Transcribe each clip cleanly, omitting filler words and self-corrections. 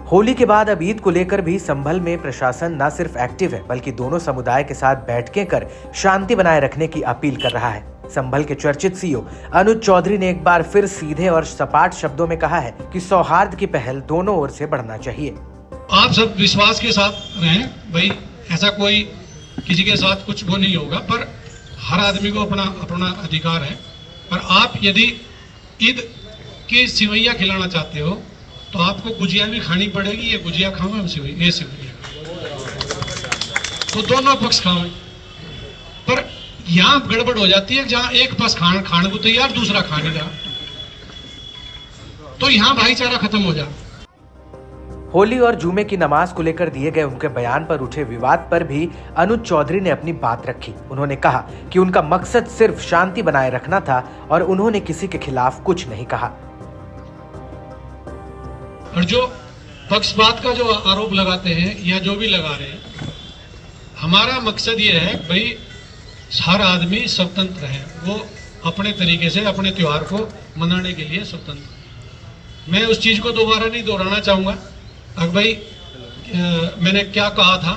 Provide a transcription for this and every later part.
होली के बाद अब ईद को लेकर भी संभल में प्रशासन न सिर्फ एक्टिव है बल्कि दोनों समुदाय के साथ बैठकें कर शांति बनाए रखने की अपील कर रहा है। संभल के चर्चित सीईओ अनुज चौधरी ने एक बार फिर सीधे और सपाट शब्दों में कहा है कि सौहार्द की पहल दोनों ओर से बढ़ना चाहिए। आप सब विश्वास के साथ रहें भाई, ऐसा कोई किसी के साथ कुछ वो नहीं होगा, पर हर आदमी को अपना अपना अधिकार है। पर आप यदि ईद की सिवैया खिलाना चाहते हो तो आपको गुजिया भी खानी पड़ेगी। ये गुजिया खाओ, हम ये सिवैया, तो दोनों पक्ष खाओ। पर यहाँ गड़बड़ हो जाती है, जहाँ एक पक्ष खाने को तैयार, दूसरा खाने का, तो यहाँ भाईचारा खत्म हो जाए। होली और जुमे की नमाज को लेकर दिए गए उनके बयान पर उठे विवाद पर भी अनुज चौधरी ने अपनी बात रखी। उन्होंने कहा कि उनका मकसद सिर्फ शांति बनाए रखना था और उन्होंने किसी के खिलाफ कुछ नहीं कहा। और जो पक्षपात का जो आरोप लगाते हैं या जो भी लगा रहे हैं, हमारा मकसद ये है भाई हर आदमी स्वतंत्र है, वो अपने तरीके से अपने त्योहार को मनाने के लिए स्वतंत्र। मैं उस चीज को दोबारा नहीं दोहराना चाहूंगा भाई मैंने क्या कहा था,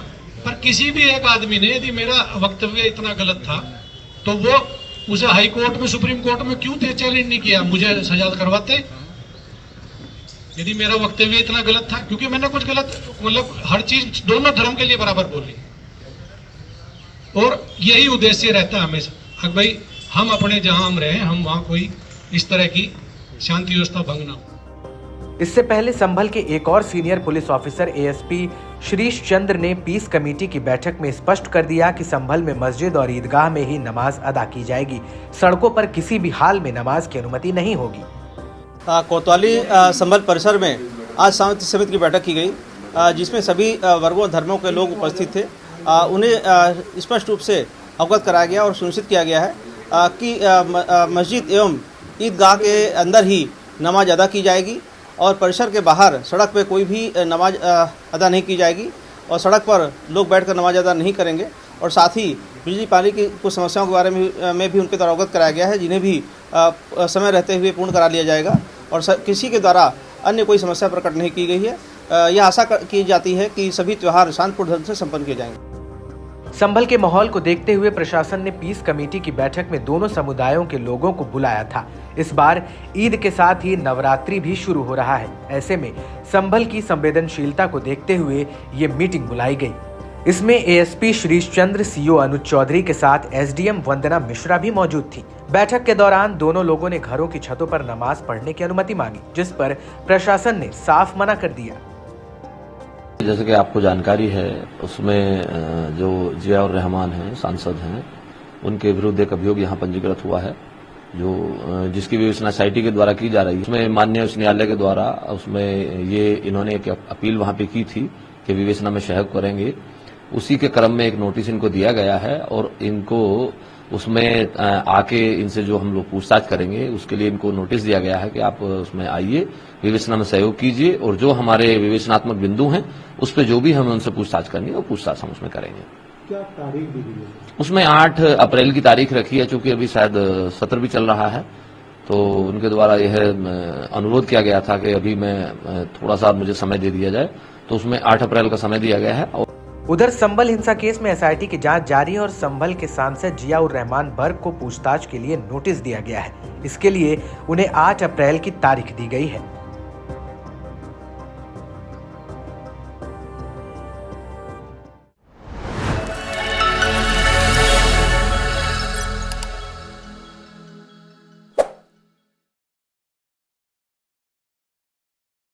पर किसी भी एक आदमी ने यदि मेरा वक्तव्य इतना गलत था तो वो उसे हाई कोर्ट में, सुप्रीम कोर्ट में क्यों चैलेंज नहीं किया, मुझे सजा करवाते। यदि मेरा वक्तव्य इतना गलत था, क्योंकि मैंने कुछ गलत, मतलब हर चीज दोनों धर्म के लिए बराबर बोली, और यही उद्देश्य रहता है हमेशा भाई हम अपने जहां हम रहे, हम वहां कोई इस तरह की शांति व्यवस्था भंग ना हो। इससे पहले संभल के एक और senior police officer ASP Shrish Chandra ने पीस कमेटी की बैठक में स्पष्ट कर दिया कि संभल में मस्जिद और ईदगाह में ही नमाज अदा की जाएगी, सड़कों पर किसी भी हाल में नमाज की अनुमति नहीं होगी। कोतवाली संभल परिसर में आज शांति समिति की बैठक की गई, जिसमें सभी वर्गों धर्मों के लोग उपस्थित थे। उन्हें स्पष्ट रूप से अवगत कराया गया और सुनिश्चित किया गया है कि मस्जिद एवं ईदगाह के अंदर ही नमाज अदा की जाएगी और परिसर के बाहर सड़क पे कोई भी नमाज अदा नहीं की जाएगी और सड़क पर लोग बैठकर नमाज अदा नहीं करेंगे। और साथ ही बिजली पानी की कुछ समस्याओं के बारे में भी उनके द्वारा अवगत कराया गया है, जिन्हें भी समय रहते हुए पूर्ण करा लिया जाएगा और किसी के द्वारा अन्य कोई समस्या प्रकट नहीं की गई है। यह आशा की जाती है कि सभी त्यौहार शांतिपूर्ण ढंग से संपन्न किए जाएंगे। संभल के माहौल को देखते हुए प्रशासन ने पीस कमेटी की बैठक में दोनों समुदायों के लोगों को बुलाया था। इस बार ईद के साथ ही नवरात्रि भी शुरू हो रहा है। ऐसे में संभल की संवेदनशीलता को देखते हुए ये मीटिंग बुलाई गई। इसमें एएसपी श्रीश चंद्र, सीईओ अनुज चौधरी के साथ एसडीएम वंदना मिश्रा भी मौजूद थी। बैठक के दौरान दोनों लोगों ने घरों की छतों पर नमाज पढ़ने की अनुमति मांगी, जिस पर प्रशासन ने साफ मना कर दिया। जैसे कि आपको जानकारी है, उसमें जो जियाउर रहमान हैं, सांसद हैं, उनके विरुद्ध एक अभियोग यहाँ पंजीकृत हुआ है, जो जिसकी विवेचना एसआईटी के द्वारा की जा रही है। उसमें माननीय उच्च न्यायालय के द्वारा उसमें ये इन्होंने एक अपील वहां पे की थी कि विवेचना में सहयोग करेंगे। उसी के क्रम में एक नोटिस इनको दिया गया है और इनको उसमें आके इनसे जो हम लोग पूछताछ करेंगे उसके लिए इनको नोटिस दिया गया है कि आप उसमें आइए, विवेचना में सहयोग कीजिए और जो हमारे विवेचनात्मक बिंदु हैं उस पर जो भी हमें उनसे पूछताछ करनी है वो पूछताछ हम उसमें करेंगे। क्या तारीख दी गई है? उसमें 8 अप्रैल की तारीख रखी है, चूंकि अभी शायद सत्र भी चल रहा है, तो उनके द्वारा यह अनुरोध किया गया था कि अभी मैं थोड़ा सा मुझे समय दे दिया जाए, तो उसमें 8 अप्रैल का समय दिया गया है। उधर संभल हिंसा केस में एसआईटी की जांच जारी है और संभल के सांसद जियाउर रहमान बर्ग को पूछताछ के लिए नोटिस दिया गया है। इसके लिए उन्हें 8 अप्रैल की तारीख दी गई है।